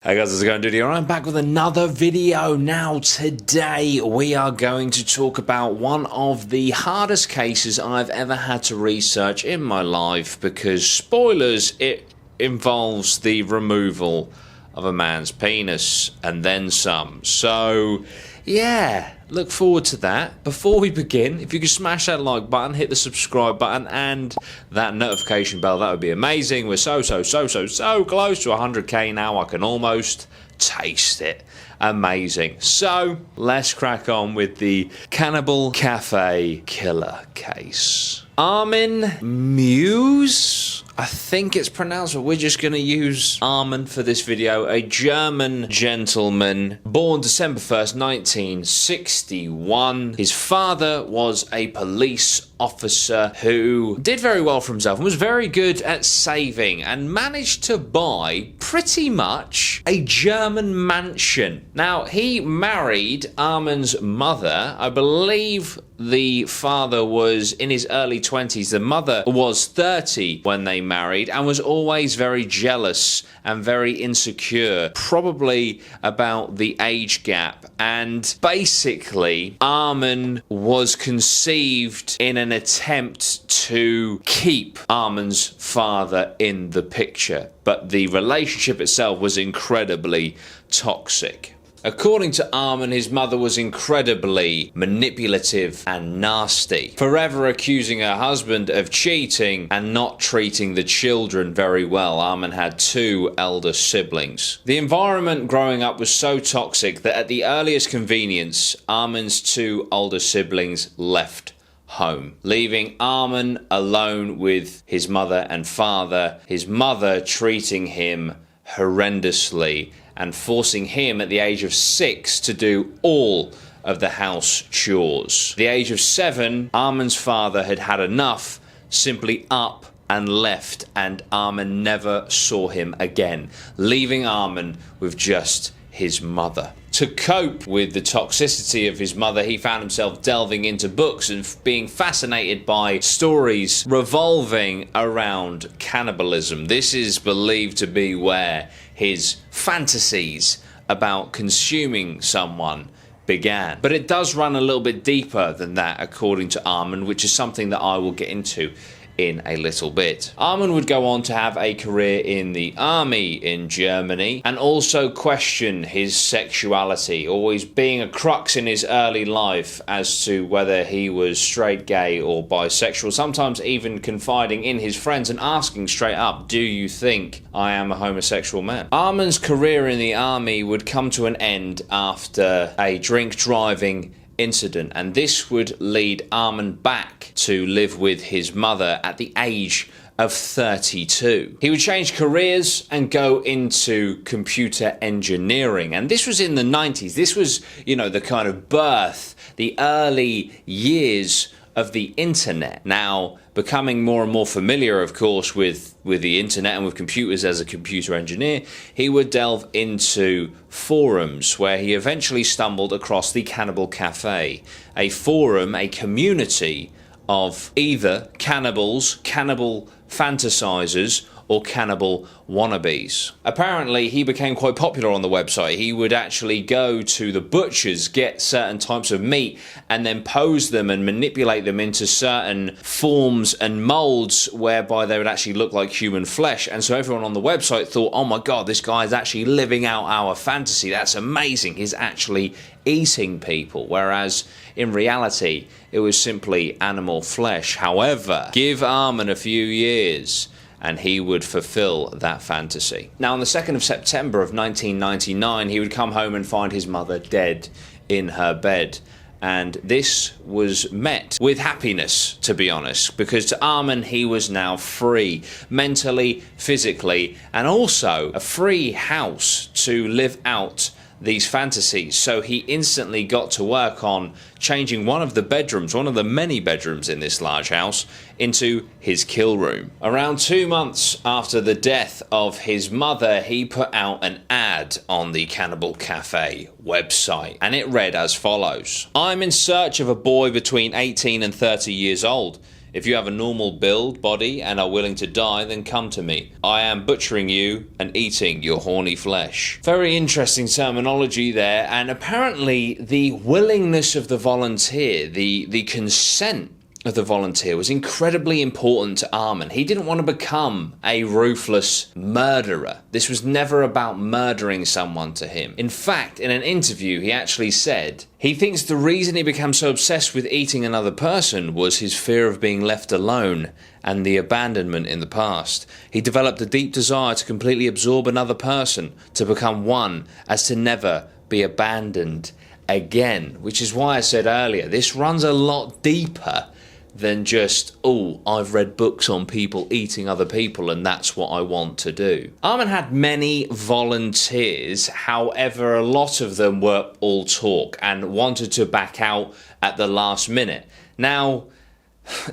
Hey guys, how's it going, Dudey? I'm back with another video. Now today we are going to talk about one of the hardest cases I've ever had to research in my life because, spoilers, it involves the removal of a man's penis and then some. So yeah, look forward to that. Before we begin, if you could smash that like button, hit the subscribe button and that notification bell, that would be amazing. We're so close to 100k now. I can almost taste it. Amazing. So let's crack on with the Cannibal Cafe Killer case. Armen Meiwes, I think it's pronounced, but we're just going to use Armen for this video. A German gentleman born December 1st, 1961. His father was a police officer who did very well for himself and was very good at saving and managed to buy pretty much a German mansion. Now, he married Armen's mother. I believe the father was in his early 20s. The mother was 30 when they married and was always very jealous and very insecure, probably about the age gap. And basically, Armen was conceived in an attempt to keep Armen's father in the picture, but the relationship itself was incredibly toxic. According to Armen, his mother was incredibly manipulative and nasty, forever accusing her husband of cheating and not treating the children very well. Armen had two elder siblings. The environment growing up was so toxic that at the earliest convenience, Armen's two older siblings left home, leaving Armen alone with his mother and father, his mother treating him horrendously and forcing him at the age of 6 to do all of the house chores. At the age of 7, Armen's father had had enough, simply up and left, and Armen never saw him again, leaving Armen with just his mother. To cope with the toxicity of his mother, he found himself delving into books and being fascinated by stories revolving around cannibalism. This is believed to be where his fantasies about consuming someone began. But it does run a little bit deeper than that, according to Armen, which is something that I will get into in a little bit. Armen would go on to have a career in the army in Germany and also question his sexuality, always being a crux in his early life as to whether he was straight, gay or bisexual, sometimes even confiding in his friends and asking straight up, do you think I am a homosexual man? Armen's career in the army would come to an end after a drink driving incident, and this would lead Armen back to live with his mother at the age of 32. He would change careers and go into computer engineering, and this was in the 90s. This was, you know, the kind of birth, the early years of the internet. Now, becoming more and more familiar, of course, with the internet and with computers as a computer engineer, he would delve into forums where he eventually stumbled across the Cannibal Cafe, a forum, a community of either cannibals, cannibal fantasizers, or cannibal wannabes. Apparently, he became quite popular on the website. He would actually go to the butchers, get certain types of meat, and then pose them and manipulate them into certain forms and molds whereby they would actually look like human flesh. And so everyone on the website thought, oh my god, this guy is actually living out our fantasy. That's amazing. He's actually eating people. Whereas in reality, it was simply animal flesh. However, give Armen a few years and he would fulfill that fantasy. Now, on the 2nd of September of 1999, he would come home and find his mother dead in her bed. And this was met with happiness, to be honest, because to Armen, he was now free, mentally, physically, and also a free house to live out these fantasies. So he instantly got to work on changing one of the bedrooms, one of the many bedrooms in this large house, into his kill room. Around 2 months after the death of his mother, he put out an ad on the Cannibal Cafe website, and it read as follows: I'm in search of a boy between 18 and 30 years old. If you have a normal build body and are willing to die, then come to me. I am butchering you and eating your horny flesh. Very interesting terminology there, and apparently the willingness of the volunteer, the consent of the volunteer was incredibly important to Armen. He didn't want to become a ruthless murderer. This was never about murdering someone to him. In fact, in an interview, he actually said he thinks the reason he became so obsessed with eating another person was his fear of being left alone and the abandonment in the past. He developed a deep desire to completely absorb another person, to become one, as to never be abandoned again. Which is why I said earlier, this runs a lot deeper than just, oh, I've read books on people eating other people and that's what I want to do. Armen had many volunteers, however, a lot of them were all talk and wanted to back out at the last minute. Now,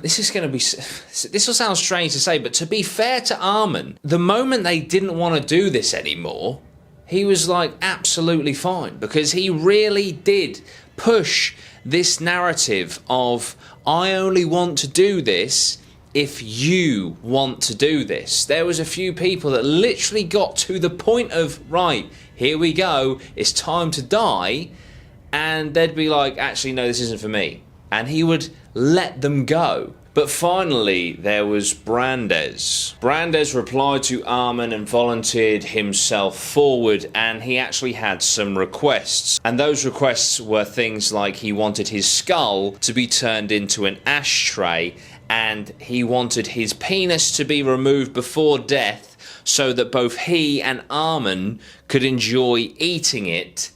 this will sound strange to say, but to be fair to Armen, the moment they didn't want to do this anymore, he was like absolutely fine, because he really did push this narrative of, I only want to do this if you want to do this. There was a few people that literally got to the point of, right, here we go, it's time to die, and they'd be like, actually, no, this isn't for me. And he would let them go. But finally, there was Brandes. Brandes replied to Armen and volunteered himself forward, and he actually had some requests. And those requests were things like he wanted his skull to be turned into an ashtray, and he wanted his penis to be removed before death so that both he and Armen could enjoy eating it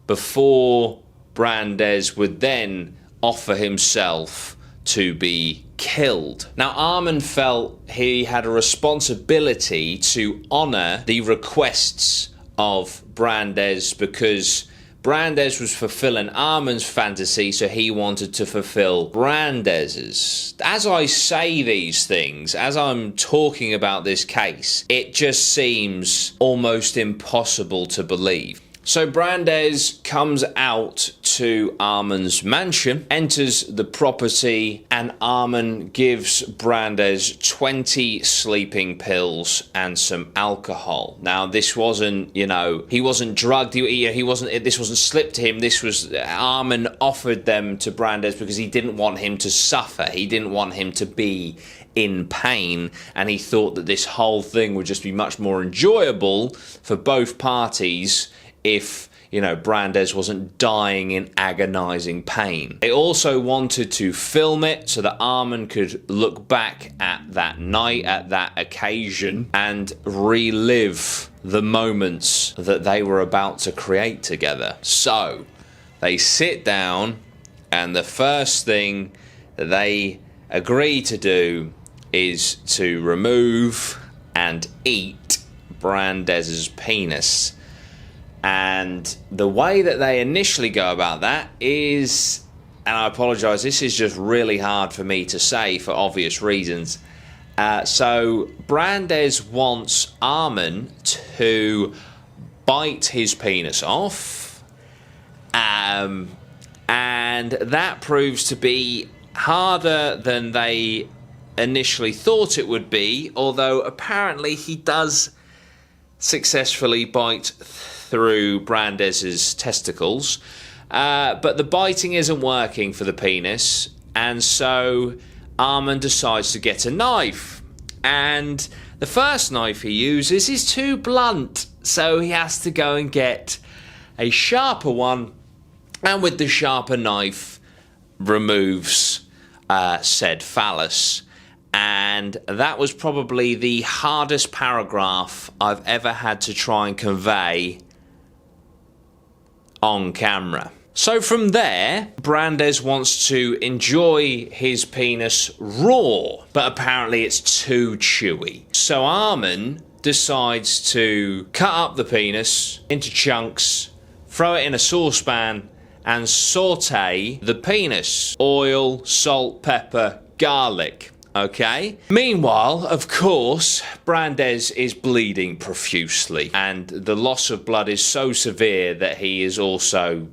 before Brandes would then offer himself to be killed. Now, Armen felt he had a responsibility to honour the requests of Brandes, because Brandes was fulfilling Armen's fantasy, so he wanted to fulfill Brandes's. As I say these things, as I'm talking about this case, it just seems almost impossible to believe. So Brandes comes out to Armen's mansion, enters the property, and Armen gives Brandes 20 sleeping pills and some alcohol. Now, this wasn't, he wasn't drugged, this wasn't slipped to him, this was, Armen offered them to Brandes because he didn't want him to suffer, he didn't want him to be in pain, and he thought that this whole thing would just be much more enjoyable for both parties if, Brandes wasn't dying in agonizing pain. They also wanted to film it so that Armen could look back at that night, at that occasion, and relive the moments that they were about to create together. So, they sit down, and the first thing that they agree to do is to remove and eat Brandes's penis. And the way that they initially go about that is, and I apologise, this is just really hard for me to say for obvious reasons. So Brandes wants Armen to bite his penis off, and that proves to be harder than they initially thought it would be, although apparently he does successfully bite through Brandes's testicles, but the biting isn't working for the penis, and so Armen decides to get a knife, and the first knife he uses is too blunt, so he has to go and get a sharper one, and with the sharper knife removes said phallus. And that was probably the hardest paragraph I've ever had to try and convey on camera. So from there, Brandes wants to enjoy his penis raw, but apparently it's too chewy. So Armen decides to cut up the penis into chunks, throw it in a saucepan, and saute the penis. Oil, salt, pepper, garlic. Okay. Meanwhile, of course, Brandes is bleeding profusely, and the loss of blood is so severe that he is also,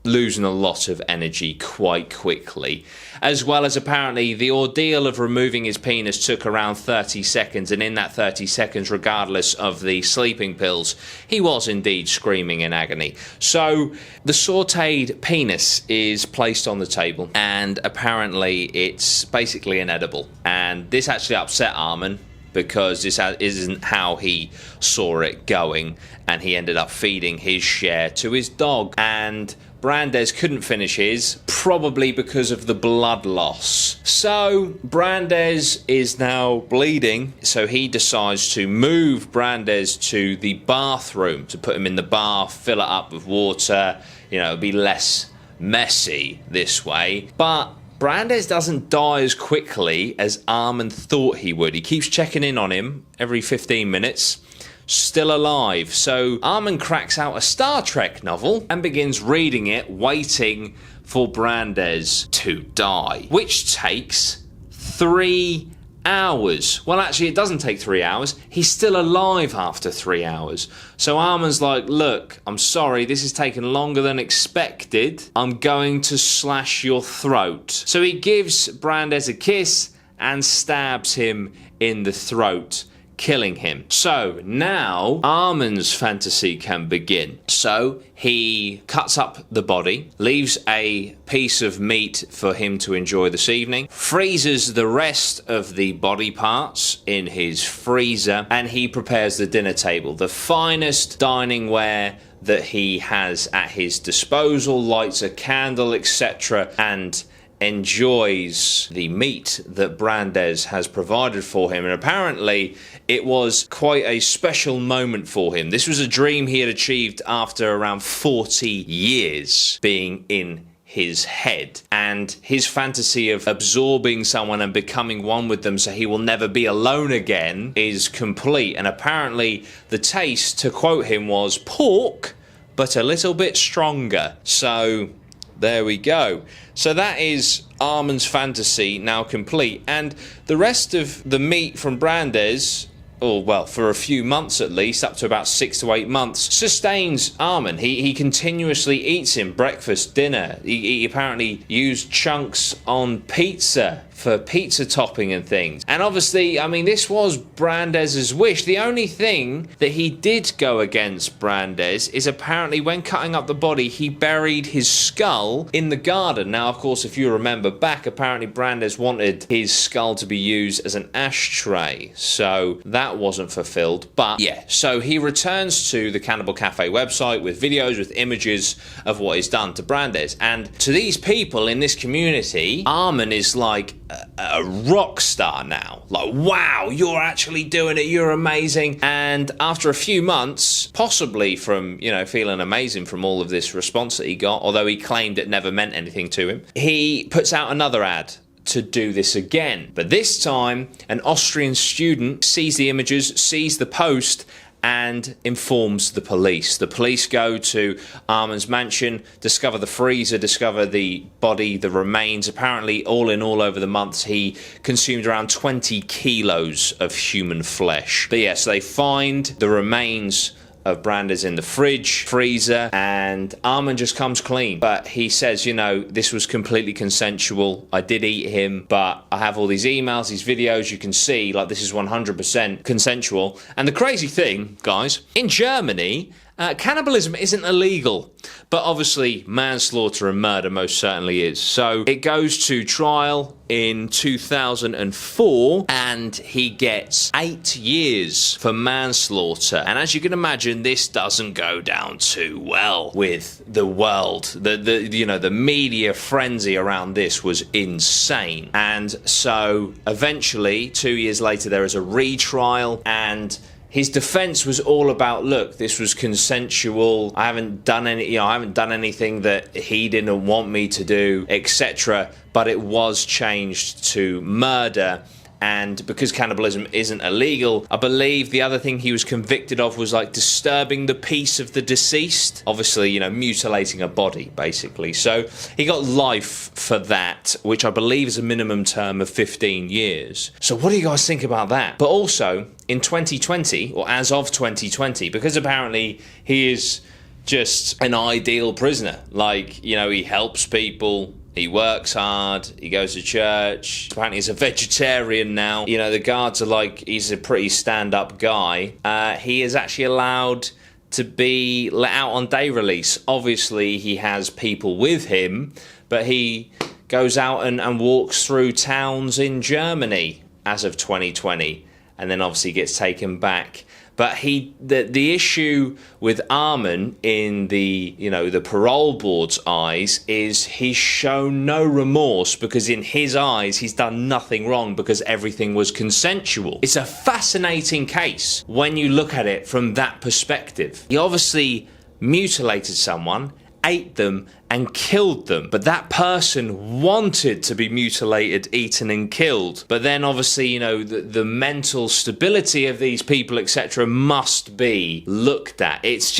losing a lot of energy quite quickly, as well as apparently the ordeal of removing his penis took around 30 seconds, and in that 30 seconds, regardless of the sleeping pills, he was indeed screaming in agony. So the sautéed penis is placed on the table, and apparently it's basically inedible, and this actually upset Armen, because this isn't how he saw it going, and he ended up feeding his share to his dog, and Brandes couldn't finish his, probably because of the blood loss. So Brandes is now bleeding, so he decides to move Brandes to the bathroom, to put him in the bath, fill it up with water, it'll be less messy this way. But Brandes doesn't die as quickly as Armen thought he would. He keeps checking in on him every 15 minutes. Still alive. So Armen cracks out a Star Trek novel and begins reading it, waiting for Brandes to die, which takes 3 hours. Well, actually, it doesn't take 3 hours. He's still alive after 3 hours. So Armen's like, look, I'm sorry, this has taken longer than expected. I'm going to slash your throat. So he gives Brandes a kiss and stabs him in the throat, killing him. So now Armen's fantasy can begin. So he cuts up the body, leaves a piece of meat for him to enjoy this evening, freezes the rest of the body parts in his freezer, and he prepares the dinner table. The finest dining ware that he has at his disposal, lights a candle, etc., and enjoys the meat that Brandes has provided for him. And apparently it was quite a special moment for him. This was a dream he had achieved after around 40 years being in his head, and his fantasy of absorbing someone and becoming one with them so he will never be alone again is complete. And apparently the taste, to quote him, was pork but a little bit stronger. So there we go. So that is Armen's fantasy now complete. And the rest of the meat from Brandes, or well, for a few months at least, up to about 6 to 8 months, sustains Armen. He continuously eats him, breakfast, dinner. He apparently used chunks on pizza for pizza topping and things. And obviously, I mean, this was Brandes' wish. The only thing that he did go against Brandes is apparently when cutting up the body, he buried his skull in the garden. Now, of course, if you remember back, apparently Brandes wanted his skull to be used as an ashtray. So that wasn't fulfilled. But yeah, so he returns to the Cannibal Cafe website with videos, with images of what he's done to Brandes. And to these people in this community, Armen is like a rock star now. Like, wow, you're actually doing it, you're amazing. And after a few months, possibly from, feeling amazing from all of this response that he got, although he claimed it never meant anything to him, he puts out another ad to do this again. But this time, an Austrian student sees the images, sees the post, and informs the police. The police go to Armen's mansion, discover the freezer, discover the body, the remains. Apparently, all in all, over the months, he consumed around 20 kilos of human flesh. But yes, they find the remains of Brandes in the freezer, and Armen just comes clean. But he says, this was completely consensual. I did eat him, but I have all these emails, these videos, you can see, like, this is 100% consensual. And the crazy thing, guys, in Germany, cannibalism isn't illegal, but obviously manslaughter and murder most certainly is. So it goes to trial in 2004, and he gets 8 years for manslaughter. And as you can imagine, this doesn't go down too well with the world. The media frenzy around this was insane. And so eventually, 2 years later, there is a retrial, and his defense was all about, look, this was consensual. I haven't done anything that he didn't want me to do, etc. But it was changed to murder. And because cannibalism isn't illegal, I believe the other thing he was convicted of was like disturbing the peace of the deceased. Obviously, mutilating a body, basically. So he got life for that, which I believe is a minimum term of 15 years. So what do you guys think about that? But also, in 2020, or as of 2020, because apparently he is just an ideal prisoner. Like, you know, he helps people, he works hard, he goes to church, apparently he's a vegetarian now. You know, the guards are like, he's a pretty stand-up guy. He is actually allowed to be let out on day release. Obviously, he has people with him, but he goes out and walks through towns in Germany as of 2020, and then obviously gets taken back. But the issue with Armen in the, you know, the parole board's eyes is he's shown no remorse, because in his eyes he's done nothing wrong because everything was consensual. It's a fascinating case when you look at it from that perspective. He obviously mutilated someone, ate them and killed them, but that person wanted to be mutilated, eaten and killed. But then obviously, you know, the mental stability of these people, etc., must be looked at. It's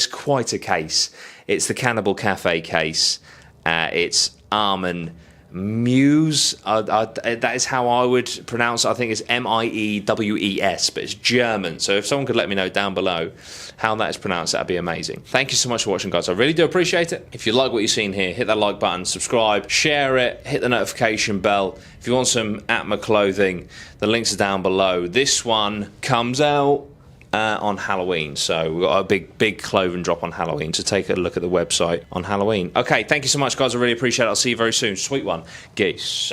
quite a case. It's the Cannibal Cafe case. It's Armen Meiwes. That is how I would pronounce it. I think it's Meiwes, but it's German. So if someone could let me know down below how that is pronounced, that'd be amazing. Thank you so much for watching, guys. I really do appreciate it. If you like what you've seen here, hit that like button, subscribe, share it, hit the notification bell. If you want some Atma clothing, the links are down below. This one comes out on Halloween, so we've got a big clothing drop on Halloween, so take a look at the website on Halloween. Okay, thank you so much, guys. I really appreciate it. I'll see you very soon. Sweet one. Geese.